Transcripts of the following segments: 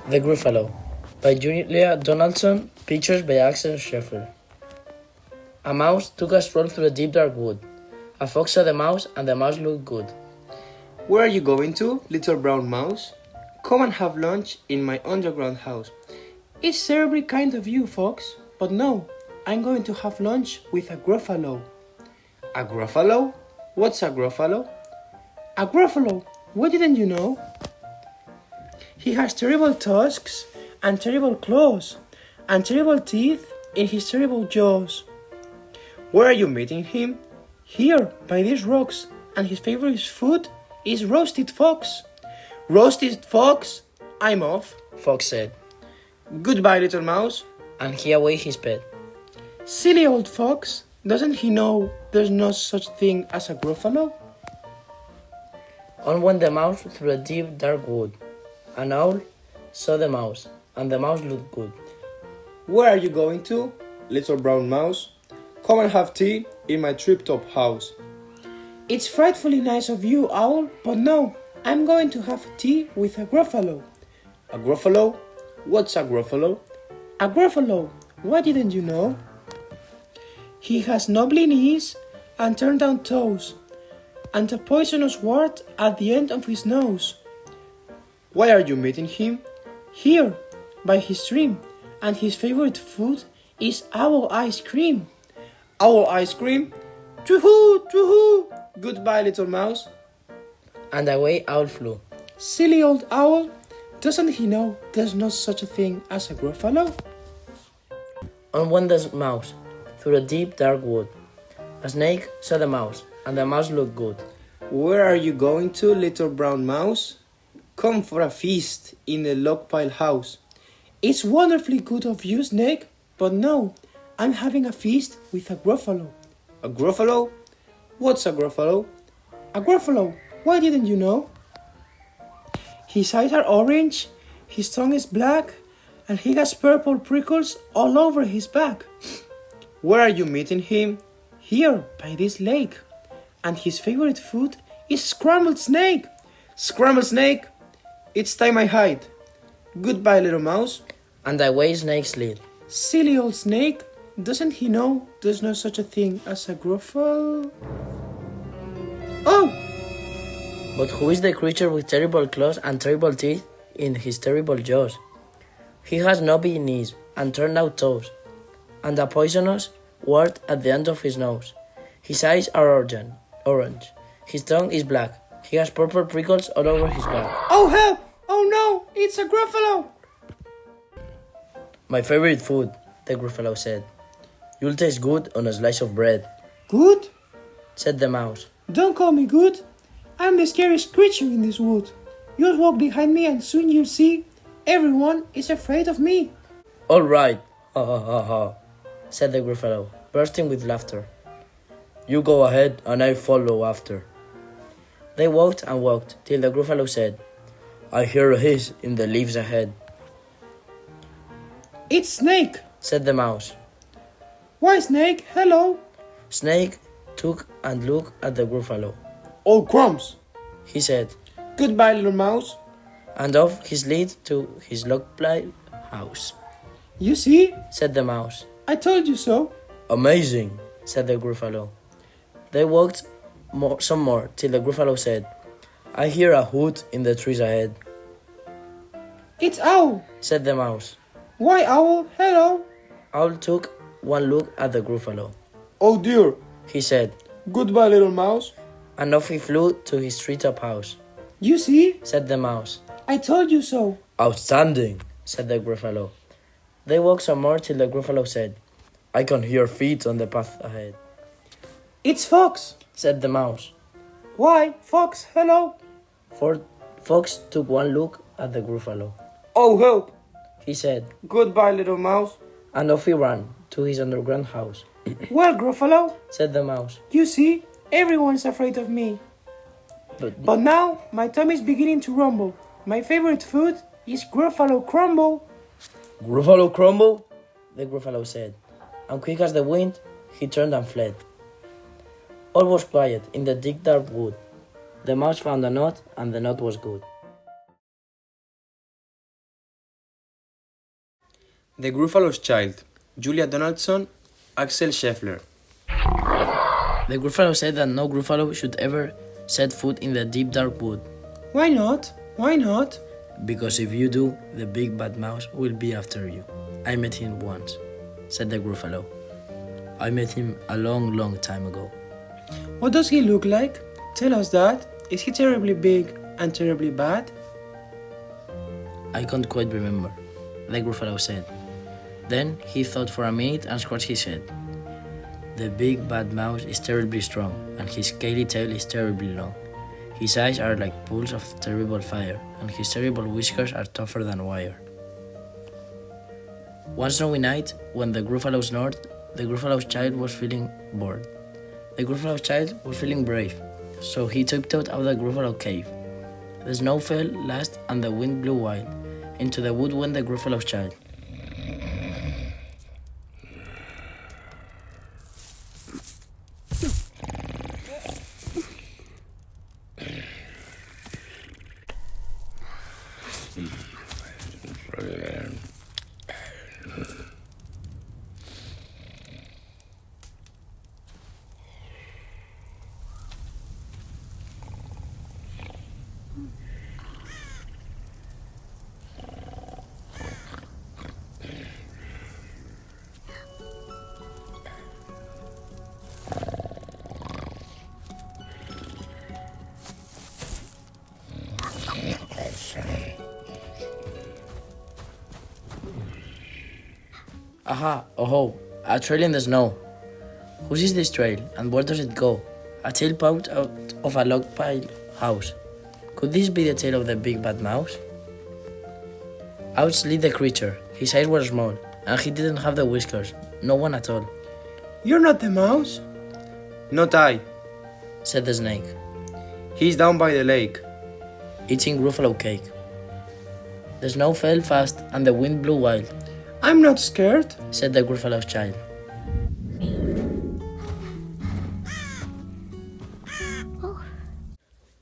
The Gruffalo by Julia Donaldson, pictures by Axel Scheffer. A mouse took a stroll through a deep dark wood. A fox saw the mouse, and the mouse looked good. Where are you going to, little brown mouse? Come and have lunch in my underground house. It's terribly kind of you, fox, but no, I'm going to have lunch with a Gruffalo. A Gruffalo? What's a Gruffalo? A Gruffalo, what didn't you know? He has terrible tusks, and terrible claws, and terrible teeth in his terrible jaws. Where are you meeting him? Here, by these rocks, and his favorite food is roasted fox. Roasted fox? I'm off, Fox said, Goodbye, little mouse. and he away his pet. Silly old fox, doesn't he know there's no such thing as a Gruffalo? On went the mouse through a deep dark wood. An owl saw the mouse, and the mouse looked good. Where are you going to, little brown mouse? Come and have tea in my trip-top house. It's frightfully nice of you, owl, but no, I'm going to have tea with a Gruffalo. A Gruffalo? What's a Gruffalo? A Gruffalo, why didn't you know? He has knobbly knees and turned down toes, and a poisonous wart at the end of his nose. Why are you meeting him? Here, by his stream, and his favorite food is owl ice cream. Owl ice cream? Too-hoo, too-hoo! Goodbye, little mouse. And away owl flew. Silly old owl, doesn't he know there's no such a thing as a Gruffalo? On went the mouse through a deep dark wood. A snake saw the mouse, and the mouse looked good. Where are you going to, little brown mouse? Come for a feast in the log pile house. It's wonderfully good of you, snake, but no, I'm having a feast with a Gruffalo. A Gruffalo? What's a Gruffalo? A Gruffalo, why didn't you know? His eyes are orange, his tongue is black, and he has purple prickles all over his back. Where are you meeting him? Here, by this lake. And his favorite food is scrambled snake. Scrambled snake? It's time I hide. Goodbye, little mouse. And away snake slid. Silly old snake, doesn't he know there's no such a thing as a Gruffalo? Oh! But who is the creature with terrible claws and terrible teeth in his terrible jaws? He has knobby knees and turned out toes, and a poisonous wart at the end of his nose. His eyes are orange. His tongue is black. He has purple prickles all over his back. Oh, help! Oh no, it's a Gruffalo! My favorite food, the Gruffalo said. You'll taste good on a slice of bread, Good? said the mouse. Don't call me good. I'm the scariest creature in this wood. You'll walk behind me and soon you'll see everyone is afraid of me. All right, ha ha ha ha, said the Gruffalo, bursting with laughter. You go ahead and I follow after. They walked and walked till the Gruffalo said, I hear a hiss in the leaves ahead. It's Snake, Said the mouse. Why, Snake? Hello. Snake took and looked at the Gruffalo. Oh, crumbs. He said, Goodbye, little mouse. and off he slid to his log pile house. You see? Said the mouse. I told you so. Amazing, said the Gruffalo. They walked some more till the Gruffalo said, I hear a hoot in the trees ahead. It's Owl. Said the mouse. Why, Owl? Hello. Owl took one look at the Gruffalo. Oh, dear. He said, Goodbye, little mouse. and off he flew to his treetop house. You see? Said the mouse. I told you so. Outstanding, said the Gruffalo. They walked some more till the Gruffalo said, I can hear feet on the path ahead. It's Fox. Said the mouse. Why, Fox? Hello. For Fox took one look at the Gruffalo. Oh, help. He said, Goodbye, little mouse. and off he ran to his underground house. Well, Gruffalo, Said the mouse. you see, everyone's afraid of me. But now, my tummy's beginning to rumble. My favorite food is Gruffalo crumble. Gruffalo crumble? The Gruffalo said, and quick as the wind, he turned and fled. All was quiet in the thick dark wood. The mouse found a nut, and the nut was good. The Gruffalo's Child, Julia Donaldson, Axel Scheffler. The Gruffalo said that no Gruffalo should ever set foot in the deep dark wood, Why not? Why not? because if you do, the big bad mouse will be after you. I met him once, said the Gruffalo. I met him a long time ago. What does he look like? Tell us that. Is he terribly big and terribly bad? I can't quite remember, the Gruffalo said. Then he thought for a minute and scratched his head. The big bad mouse is terribly strong, and his scaly tail is terribly long. His eyes are like pools of terrible fire, and his terrible whiskers are tougher than wire. One snowy night, when the Gruffalo snored, the Gruffalo's child was feeling bored. The Gruffalo's child was feeling brave, so he tiptoed out of the Gruffalo cave. The snow fell last, and the wind blew wild. Into the wood went the Gruffalo's child. Aha, oh, a trail in the snow. Whose is this trail, and where does it go? A tail poked out of a log pile house. Could this be the tail of the big bad mouse? Out slid the creature. His eyes were small, and he didn't have the whiskers, no one at all, You're not the mouse? Not I. said the snake, He's down by the lake. eating Gruffalo cake. The snow fell fast, and the wind blew wild, I'm not scared. said the Gruffalo's child.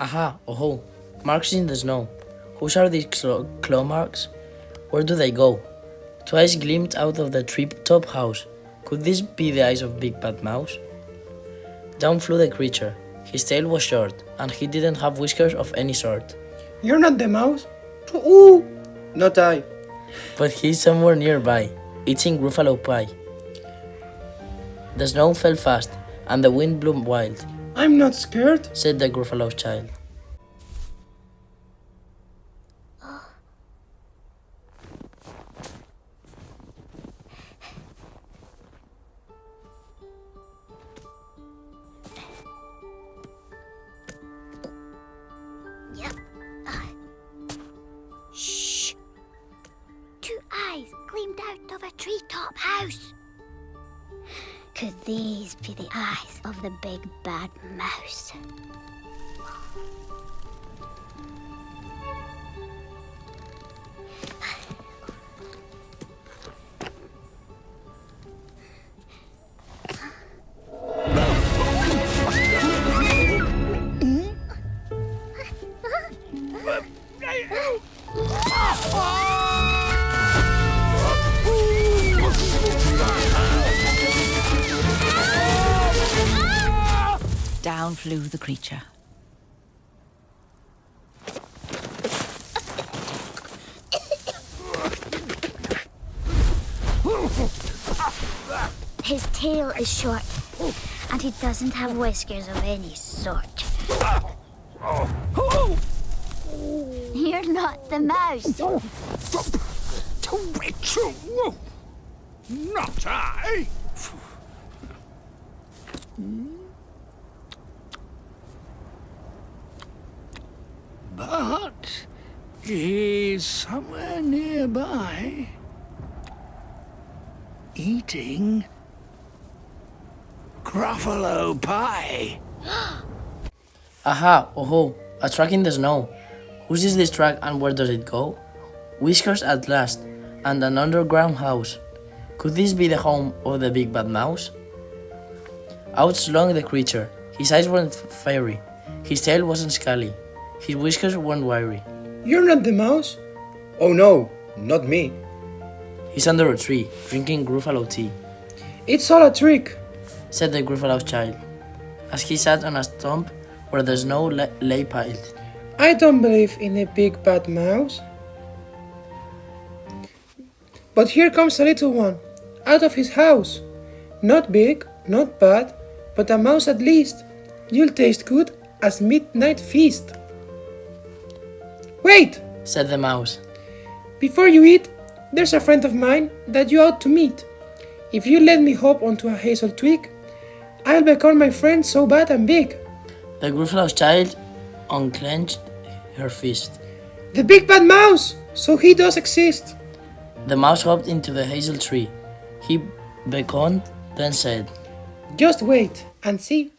Aha, oh, marks in the snow. Whose are these claw marks? Where do they go? Two eyes gleamed out of the tree-top house. Could this be the eyes of Big Bad Mouse? Down flew the creature. His tail was short, and he didn't have whiskers of any sort. You're not the mouse? Ooh! Not I. But he's somewhere nearby, eating Gruffalo pie. The snow fell fast, and the wind blew wild, I'm not scared. said the Gruffalo's child. Shh! Two eyes gleamed out of a treetop house. Could these be the eyes of the big bad mouse? Down flew the creature. His tail is short, and he doesn't have whiskers of any sort. You're not the mouse. True. Not I. But he's somewhere nearby, eating Gruffalo pie. Aha, oh, a track in the snow. Whose is this track, and where does it go? Whiskers at last, and an underground house. Could this be the home of the big bad mouse? Out slunk the creature. His eyes weren't fiery. His tail wasn't scaly. His whiskers weren't wiry. You're not the mouse? Oh no, not me. He's under a tree, drinking Gruffalo tea, It's all a trick. said the Gruffalo's child, as he sat on a stump where the snow lay piled. I don't believe in a big bad mouse. But here comes a little one, out of his house. Not big, not bad, but a mouse at least. You'll taste good as midnight feast. Wait, Said the mouse. before you eat, there's a friend of mine that you ought to meet. If you let me hop onto a hazel twig, I'll become my friend so bad and big. The Gruffalo's child unclenched her fist. The big bad mouse! So he does exist. The mouse hopped into the hazel tree. He beckoned, then said, Just wait and see.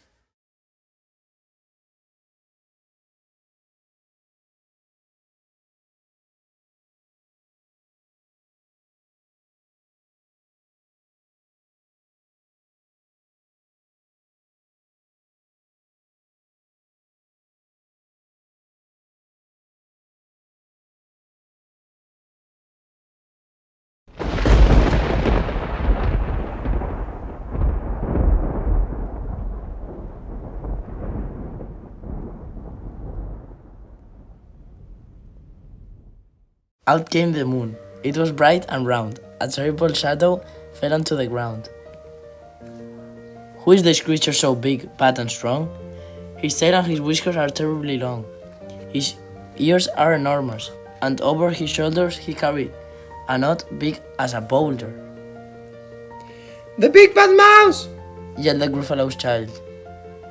Out came the moon. It was bright and round. A terrible shadow fell onto the ground. Who is this creature so big, bad and strong? His tail and his whiskers are terribly long. His ears are enormous, and over his shoulders he carried a nut big as a boulder, The big bad mouse! yelled the Gruffalo's child.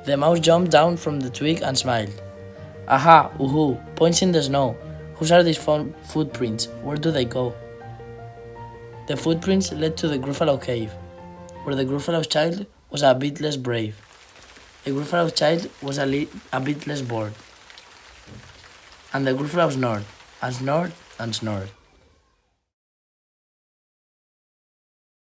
The mouse jumped down from the twig and smiled. Aha, oohoo, points in the snow. Whose are these footprints? Where do they go? The footprints led to the Gruffalo cave, where the Gruffalo's child was a bit less brave. The Gruffalo's child was a bit less bored. And the Gruffalo snored, and snored, and snored.